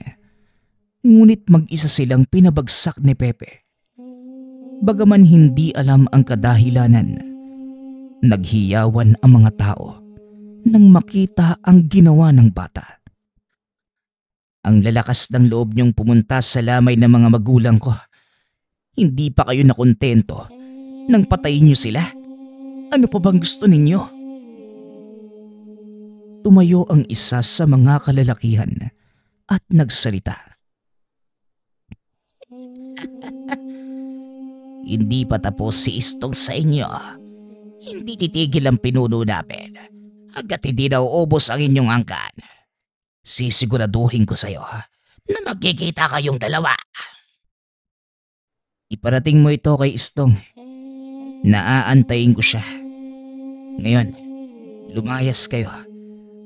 Ngunit mag-isa silang pinabagsak ni Pepe. Bagaman hindi alam ang kadahilanan, naghiyawan ang mga tao nang makita ang ginawa ng bata. Ang lalakas ng loob niyong pumunta sa lamay ng mga magulang ko. Hindi pa kayo nakontento nang patayin niyo sila? Ano pa bang gusto ninyo? Tumayo ang isa sa mga kalalakihan at nagsalita. Hindi pa tapos si Istong sa inyo. Hindi titigil ang pinuno namin hanggat hindi na uubos ang inyong angkan. Sisiguraduhin ko sa'yo na magkikita kayong dalawa. Iparating mo ito kay Istong. Naaantayin ko siya. Ngayon, lumayas kayo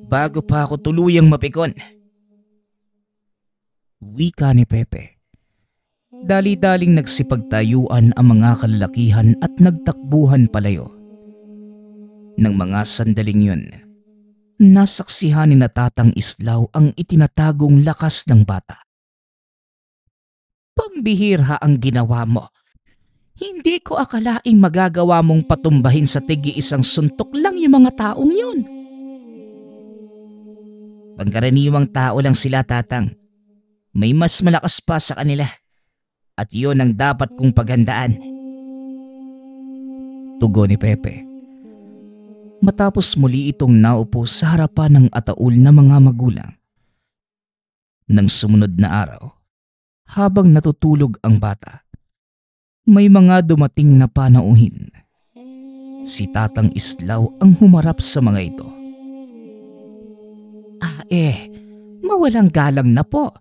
bago pa ako tuluyang mapikon. Wika ni Pepe. Dali-daling nagsipagtayuan ang mga kalalakihan at nagtakbuhan palayo. Nang mga sandaling yun, nasaksihan ni Tatang Islaw ang itinatagong lakas ng bata. Pambihira ang ginawa mo. Hindi ko akalaing magagawa mong patumbahin sa tigi-isang suntok lang yung mga taong yun. Pangkaraniwang tao lang sila, Tatang. May mas malakas pa sa kanila. At yun ang dapat kong paghandaan. Tugon ni Pepe. Matapos muli itong naupo sa harapan ng ataul na mga magulang. Nang sumunod na araw, habang natutulog ang bata, may mga dumating na panauhin. Si Tatang Islaw ang humarap sa mga ito. Mawalang galang na po.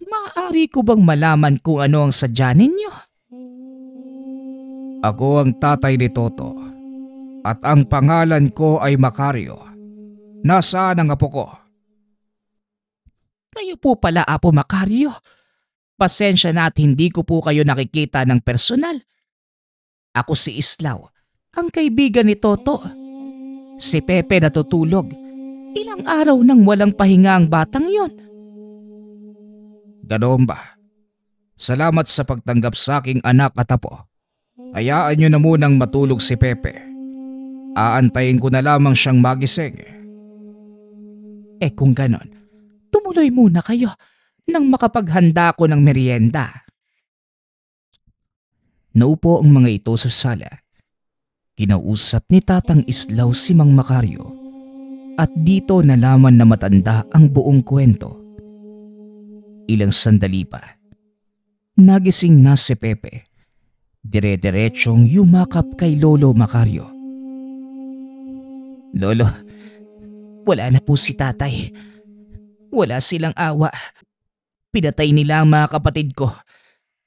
Maaari ko bang malaman kung ano ang sadya ninyo? Ako ang tatay ni Toto at ang pangalan ko ay Macario. Nasaan ang apo ko? Kayo po pala, Apo Macario. Pasensya na at hindi ko po kayo nakikita ng personal. Ako si Islaw, ang kaibigan ni Toto. Si Pepe natutulog. Ilang araw nang walang pahinga ang batang yon. Ganoon ba? Salamat sa pagtanggap sa aking anak at apo. Hayaan niyo na munang matulog si Pepe. Aantayin ko na lamang siyang magising. Kung ganon, tumuloy muna kayo nang makapaghanda ko ng merienda. Naupo ang mga ito sa sala. Kinausap ni Tatang Islaw si Mang Macario at dito nalaman na matanda ang buong kwento. Ilang sandali pa, nagising na si Pepe. Dire-diretsong yumakap kay Lolo Macario. Lolo, wala na po si tatay. Wala silang awa. Pinatay nila ang mga kapatid ko.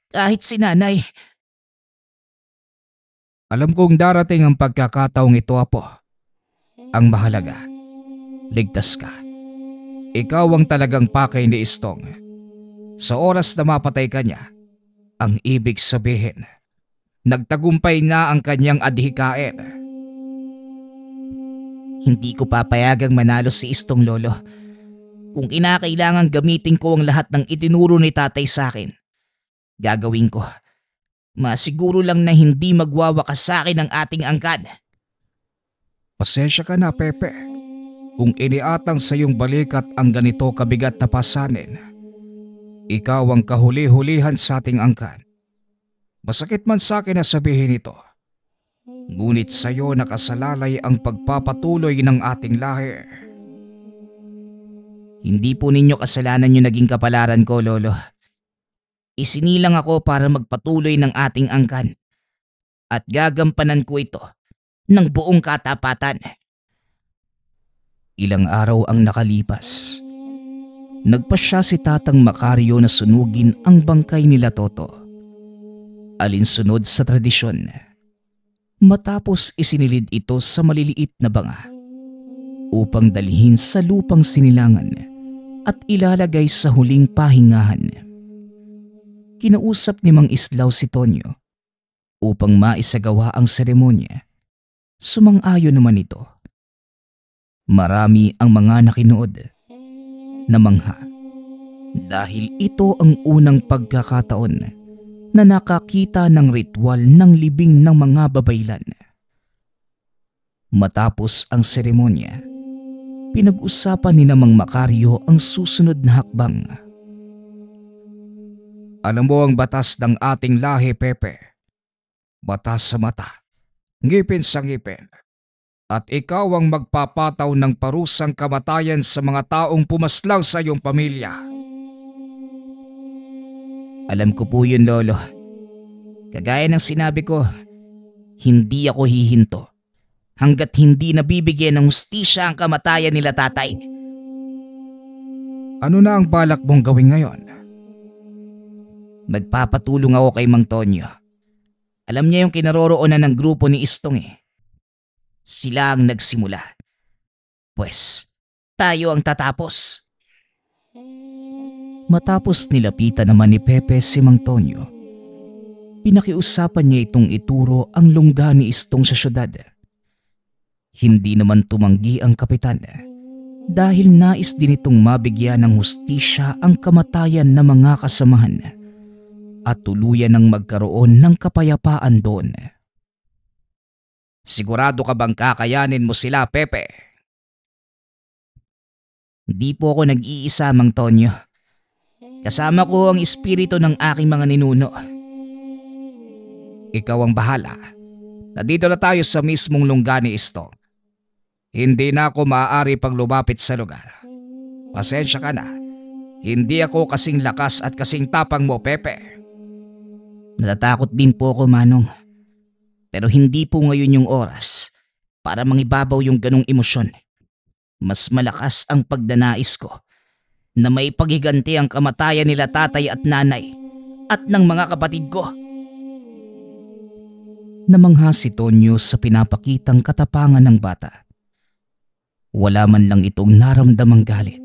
Kahit si nanay. Alam kong darating ang pagkakataong ito, apo. Ang mahalaga, ligtas ka. Ikaw ang talagang pakay ni Istong. Sa oras na mapatay ka niya, ang ibig sabihin, nagtagumpay na ang kanyang adhikain. Hindi ko papayagang manalo si Istong, Lolo. Kung kinakailangan gamitin ko ang lahat ng itinuro ni tatay sa akin, gagawin ko. Masiguro lang na hindi magwawakas sa akin ang ating angkan. Pasensya ka na, Pepe. Kung iniatang sa iyong balikat ang ganito kabigat na pasanin, ikaw ang kahuli-hulihan sa ating angkan. Masakit man sa akin na sabihin ito, ngunit sa iyo nakasalalay ang pagpapatuloy ng ating lahi. Hindi po ninyo kasalanan yung naging kapalaran ko, Lolo. Isinilang ako para magpatuloy ng ating angkan at gagampanan ko ito ng buong katapatan. Ilang araw ang nakalipas. Nagpasya si Tatang Macario na sunugin ang bangkay nila Toto. Alinsunod sa tradisyon. Matapos isinilid ito sa maliliit na banga upang dalhin sa lupang sinilangan at ilalagay sa huling pahingahan. Kinausap ni Mang Islaw si Tonyo upang maisagawa ang seremonya. Sumang-ayon naman ito. Marami ang mga nakinood na mangha dahil ito ang unang pagkakataon na nakakita ng ritual ng libing ng mga babaylan. Matapos ang seremonya, pinag-usapan ni Mang Macario ang susunod na hakbang. Alam mo ang batas ng ating lahi, Pepe. Batas sa mata, ngipin sa ngipin. At ikaw ang magpapataw ng parusang kamatayan sa mga taong pumaslaw sa iyong pamilya. Alam ko po yun, Lolo. Kagaya ng sinabi ko, hindi ako hihinto hanggat hindi nabibigyan ng hustisya ang kamatayan nila tatay. Ano na ang balak mong gawin ngayon? Magpapatulong ako kay Mang Tonyo. Alam niya yung kinaroroonan ng grupo ni Istong eh. Sila ang nagsimula. Pwes, tayo ang tatapos. Matapos nilapitan naman ni Pepe si Mang Tonyo, pinakiusapan niya itong ituro ang lungga ni Istong sa syudad. Hindi naman tumanggi ang kapitan dahil nais din itong mabigyan ng hustisya ang kamatayan ng mga kasamahan at tuluyan ng magkaroon ng kapayapaan doon. Sigurado ka bang kakayanin mo sila, Pepe? Hindi po ako nag-iisa, Mang Tonyo. Kasama ko ang espiritu ng aking mga ninuno. Ikaw ang bahala. Nandito na tayo sa mismong lungga ni Istong. Hindi na ako maaari pang lumapit sa lugar. Pasensya ka na. Hindi ako kasing lakas at kasing tapang mo, Pepe. Natatakot din po ako, Manong. Pero hindi po ngayon yung oras para mangibabaw yung ganong emosyon. Mas malakas ang pagdanais ko na may paghiganti ang kamatayan nila tatay at nanay at ng mga kapatid ko. Namangha si Tonyo sa pinapakitang katapangan ng bata. Wala man lang itong naramdamang galit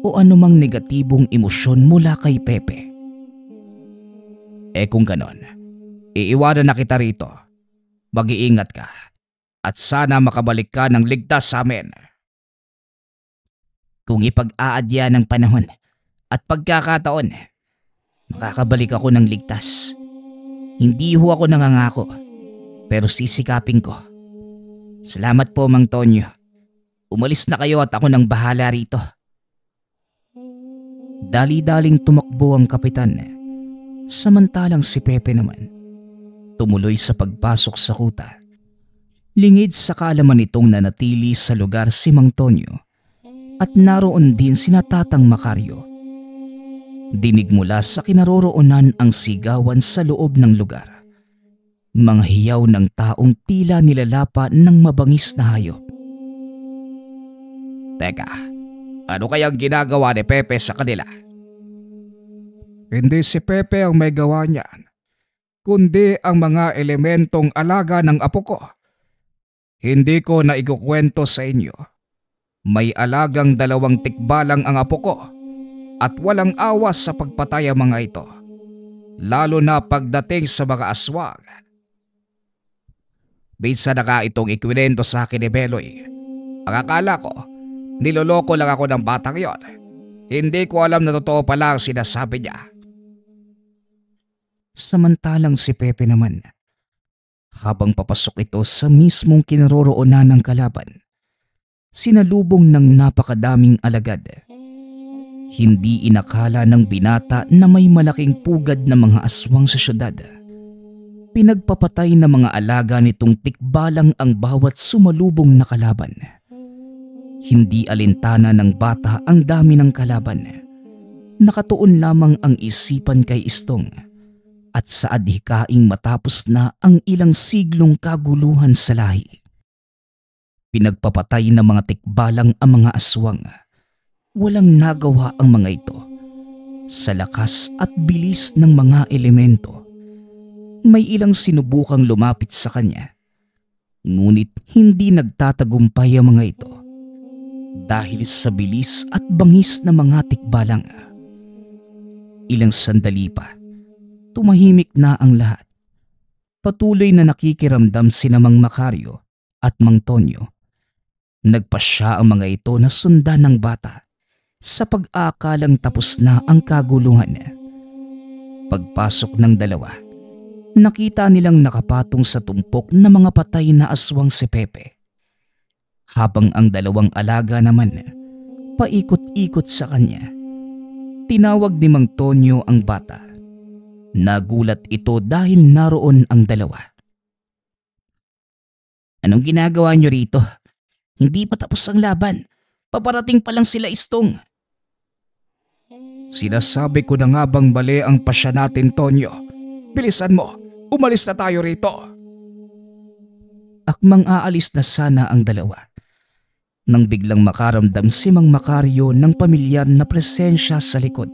o anumang negatibong emosyon mula kay Pepe. Kung ganon, iiwanan na kita rito. Mag-iingat ka at sana makabalik ka ng ligtas sa amin. Kung ipag-aadya ng panahon at pagkakataon, makakabalik ako ng ligtas. Hindi ho ako nangangako, pero sisikapin ko. Salamat po, Mang Tonyo. Umalis na kayo at ako nang bahala rito. Dali-daling tumakbo ang kapitan, samantalang si Pepe naman tumuloy sa pagpasok sa kuta. Lingid sa kaalaman nitong nanatili sa lugar si Mang Tonyo at naroon din sina Tatang Macario. Dinig mula sa kinaroroonan ang sigawan sa loob ng lugar. Mga hiyaw ng taong tila nilalapa ng mabangis na hayop. Teka, ano kayang ginagawa ni Pepe sa kanila? Hindi si Pepe ang may gawa niyan, kundi ang mga elementong alaga ng apo ko. Hindi ko na ikukwento sa inyo. May alagang 2 tikbalang ang apo ko at walang awas sa pagpatay ang mga ito, lalo na pagdating sa mga aswang. Minsan na ka itong ikwento sa akin ni Beloy. Ang akala ko, niloloko lang ako ng batang yon. Hindi ko alam na totoo pala ang sinasabi niya. Samantalang si Pepe naman, habang papasok ito sa mismong kinaroroonan ng kalaban, sinalubong ng napakadaming alagad. Hindi inakala ng binata na may malaking pugad na mga aswang sa syudad. Pinagpapatay ng mga alaga nitong tikbalang ang bawat sumalubong na kalaban. Hindi alintana ng bata ang dami ng kalaban. Nakatuon lamang ang isipan kay Istong at sa adhikaing matapos na ang ilang siglong kaguluhan sa lahi. Pinagpapatay ng mga tikbalang ang mga aswang. Walang nagawa ang mga ito. Sa lakas at bilis ng mga elemento, may ilang sinubukang lumapit sa kanya. Ngunit hindi nagtatagumpay ang mga ito dahil sa bilis at bangis ng mga tikbalang. Ilang sandali pa, tumahimik na ang lahat. Patuloy na nakikiramdam sina Mang Macario at Mang Tonyo. Nagpasya ang mga ito na sundan ng bata sa pag-aakalang tapos na ang kaguluhan. Pagpasok ng dalawa, nakita nilang nakapatong sa tumpok na mga patay na aswang si Pepe. Habang ang 2 alaga naman paikot-ikot sa kanya. Tinawag ni Mang Tonyo ang bata. Nagulat ito dahil naroon ang 2. Anong ginagawa niyo rito? Hindi pa tapos ang laban. Paparating pa lang sila, Istong. Sinasabi ko na nga bang mali ang pasya natin, Tonyo. Bilisan mo, umalis na tayo rito. Akmang aalis na sana ang 2 nang biglang makaramdam si Mang Macario ng pamilyar na presensya sa likod.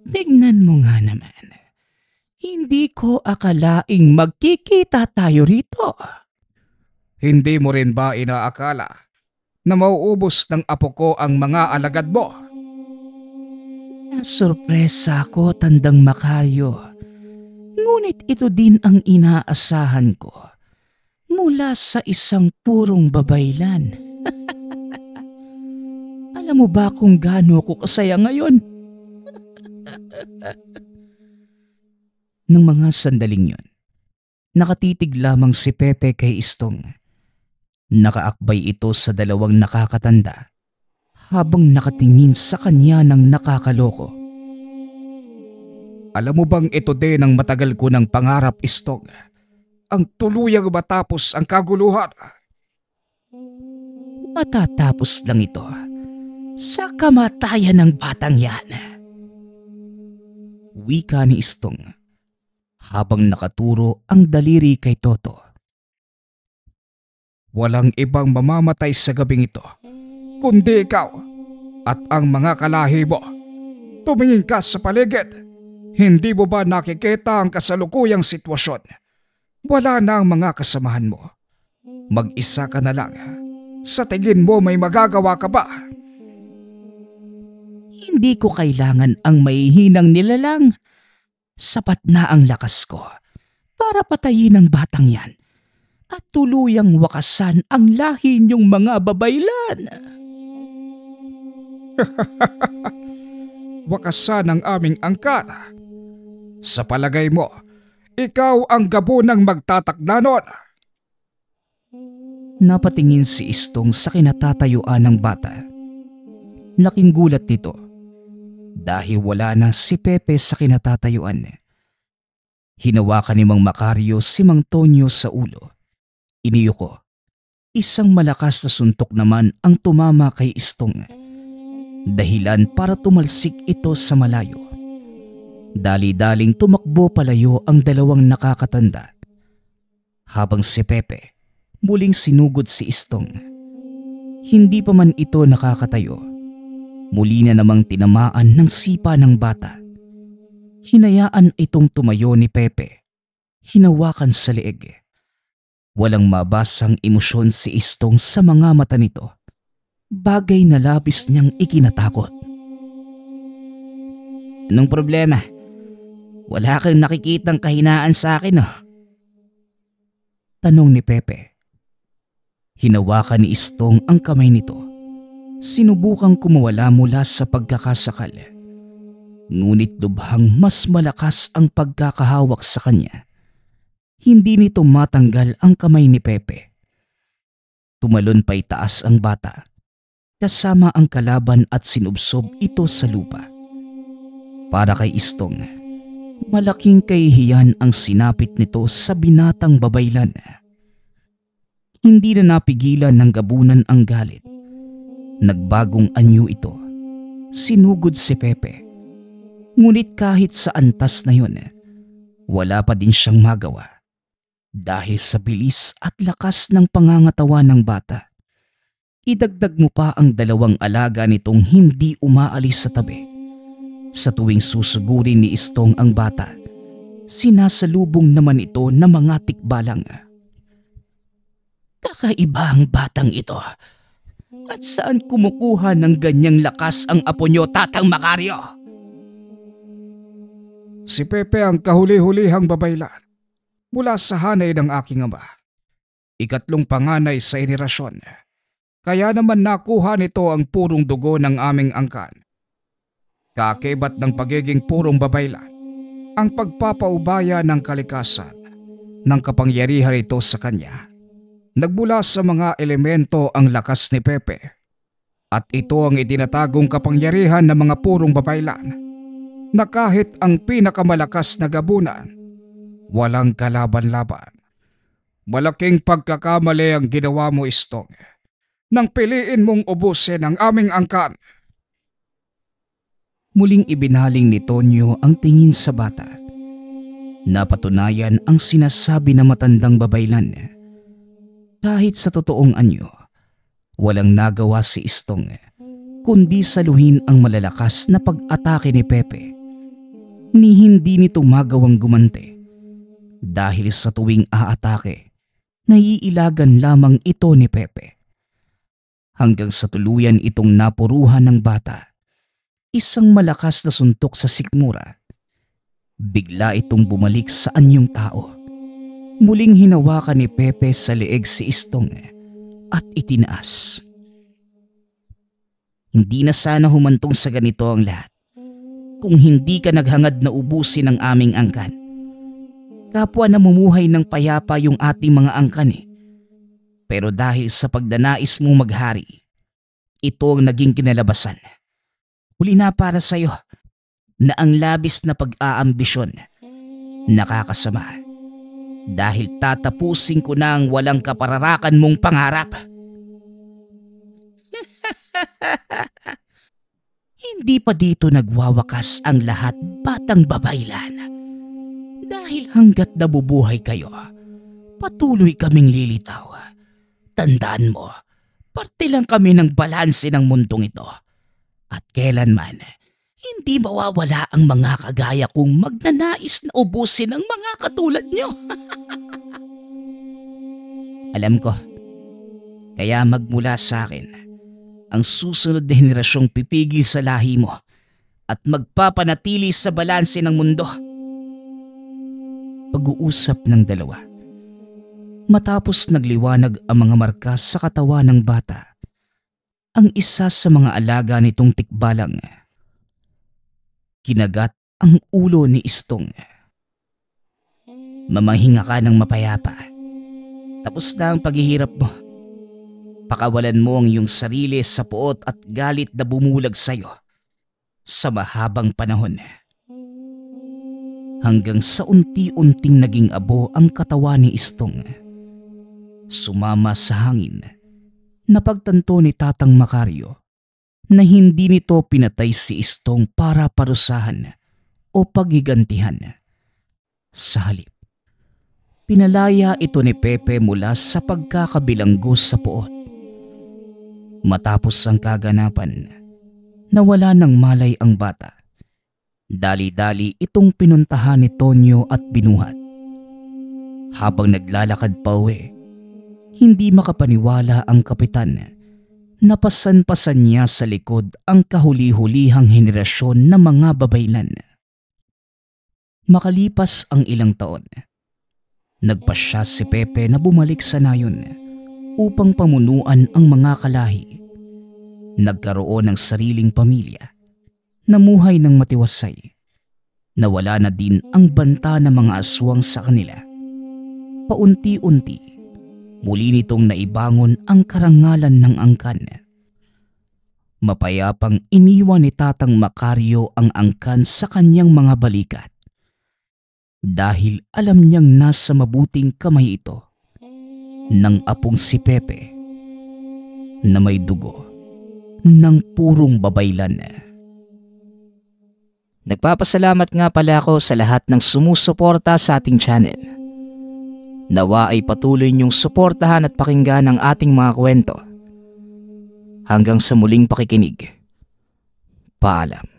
Tingnan mo nga naman. Hindi ko akalaing magkikita tayo rito. Hindi mo rin ba inaakala na mauubos ng apo ko ang mga alagad mo? Nasurpresa ako, Tandang Macario. Ngunit ito din ang inaasahan ko mula sa isang purong babaylan. Alam mo ba kung gaano ko kasaya ngayon? Nang mga sandaling yun, nakatitig lamang si Pepe kay Istong. Nakaakbay ito sa 2 nakakatanda habang nakatingin sa kanya ng nakakaloko. Alam mo bang ito din ang matagal ko ng pangarap, Istong? Ang tuluyang matapos ang kaguluhan. Matatapos lang ito sa kamatayan ng batang yan. Wika ni Istong habang nakaturo ang daliri kay Toto. Walang ibang mamamatay sa gabing ito kundi ikaw at ang mga kalahi mo. Tumingin ka sa paligid. Hindi mo ba nakikita ang kasalukuyang sitwasyon? Wala na ang mga kasamahan mo. Mag-isa ka na lang. Sa tingin mo may magagawa ka ba? Hindi ko kailangan ang mahihinang nilalang. Sapat na ang lakas ko para patayin ang batang yan at tuluyang wakasan ang lahi niyong mga babaylan. Wakasan ang aming angkan. Sa palagay mo, ikaw ang gabunang magtatakda nun. Napatingin si Istong sa kinatatayuan ng bata. Laking gulat nito dahil wala na si Pepe sa kinatatayuan. Hinawakan ni Mang Macario si Mang Tonyo sa ulo. Iniyuko. Isang malakas na suntok naman ang tumama kay Istong. Dahilan para tumalsik ito sa malayo. Dali-daling tumakbo palayo ang dalawang nakakatanda. Habang si Pepe muling sinugod si Istong. Hindi pa man ito nakakatayo. Muli na namang tinamaan ng sipa ng bata. Hinayaan itong tumayo ni Pepe. Hinawakan sa leeg. Walang mabasang emosyon si Istong sa mga mata nito. Bagay na labis niyang ikinatakot. Anong problema? Wala kang nakikitang kahinaan sa akin, oh? Tanong ni Pepe. Hinawakan ni Istong ang kamay nito. Sinubukang kumawala mula sa pagkakasakal. Ngunit lubhang mas malakas ang pagkakahawak sa kanya. Hindi nito matanggal ang kamay ni Pepe. Tumalon pa itaas ang bata. Kasama ang kalaban at sinubsob ito sa lupa. Para kay Istong, malaking kahihiyan ang sinapit nito sa binatang babaylan. Hindi na napigilan ng gabunan ang galit. Nagbagong anyo ito. Sinugod si Pepe. Ngunit kahit sa antas na yun, wala pa din siyang magawa. Dahil sa bilis at lakas ng pangangatawa ng bata. Idagdag mo pa ang dalawang alaga nitong hindi umaalis sa tabi. Sa tuwing susugurin ni Istong ang bata, sinasalubong naman ito ng mga tikbalang. Kakaiba ang batang ito. At saan kumukuha ng ganyang lakas ang apo nyo, Tatang Macario? Si Pepe ang kahuli-hulihang babaylan mula sa hanay ng aking ama. Ikatlong panganay sa henerasyon. Kaya naman nakuha nito ang purong dugo ng aming angkan. Kakibat ng pagiging purong babaylan, ang pagpapaubaya ng kalikasan ng kapangyarihan ito sa kanya. Nagmula sa mga elemento ang lakas ni Pepe. At ito ang itinatagong kapangyarihan ng mga purong babaylan na kahit ang pinakamalakas na gabunan, walang kalaban-laban. Malaking pagkakamali ang ginawa mo, Istong, nang piliin mong ubusin ang aming angkan. Muling ibinaling ni Tonyo ang tingin sa bata. Napatunayan ang sinasabi na matandang babaylan. Kahit sa totoong anyo, walang nagawa si Istong kundi saluhin ang malalakas na pag-atake ni Pepe. Ni hindi nito magawang gumante. Dahil sa tuwing aatake, naiilagan lamang ito ni Pepe. Hanggang sa tuluyan itong napuruhan ng bata. Isang malakas na suntok sa sikmura. Bigla itong bumalik sa anyong tao. Muling hinawakan ni Pepe sa leeg si Istong at itinaas. Hindi na sana humantong sa ganito ang lahat kung hindi ka naghangad na ubusin ang aming angkan. Kapwa namumuhay ng payapa yung ating mga angkan eh. Pero dahil sa pagdanais mong maghari, ito ang naging kinalabasan. Huli na para sa'yo na ang labis na pag-aambisyon nakakasama. Dahil tatapusin ko na ang walang kapararakan mong pangarap. Hindi pa dito nagwawakas ang lahat, batang babaylan. Dahil hanggat nabubuhay kayo, patuloy kaming lilitaw. Tandaan mo, parte lang kami ng balanse ng mundong ito. At kailanman, hindi mawawala ang mga kagaya kong magnanais na ubusin ang mga katulad nyo. Alam ko, kaya magmula sa akin, ang susunod na henerasyong pipigil sa lahi mo at magpapanatili sa balanse ng mundo. Pag-uusap ng dalawa. Matapos nagliwanag ang mga marka sa katawan ng bata, ang isa sa mga alaga nitong tikbalang kinagat ang ulo ni Istong. Mamahinga ka ng mapayapa. Tapos na ang paghihirap mo. Pakawalan mo ang iyong sarili sa puot at galit na bumulag sa'yo sa mahabang panahon. Hanggang sa unti-unting naging abo ang katawan ni Istong. Sumama sa hangin. Napagtanto ni Tatang Macario na hindi nito pinatay si Istong para parusahan o paghigantihan. Sa halip, pinalaya ito ni Pepe mula sa pagkakabilanggo sa puot. Matapos ang kaganapan, nawala ng malay ang bata. Dali-dali itong pinuntahan ni Tonyo at binuhat. Habang naglalakad pa uwi, hindi makapaniwala ang kapitan. Napasan-pasan niya sa likod ang kahuli-hulihang henerasyon ng mga babaylan. Makalipas ang ilang taon, nagpasya si Pepe na bumalik sa nayon upang pamunuan ang mga kalahi. Nagkaroon ng sariling pamilya, namuhay ng matiwasay. Nawala na din ang banta ng mga aswang sa kanila. Paunti-unti, muli nitong naibangon ang karangalan ng angkan. Mapayapang iniwan ni Tatang Macario ang angkan sa kanyang mga balikat. Dahil alam niyang nasa mabuting kamay ito ng apong si Pepe na may dugo ng purong babaylan. Nagpapasalamat nga pala ako sa lahat ng sumusuporta sa ating channel. Nawa ay patuloy niyong suportahan at pakinggan ang ating mga kwento. Hanggang sa muling pakikinig. Paalam.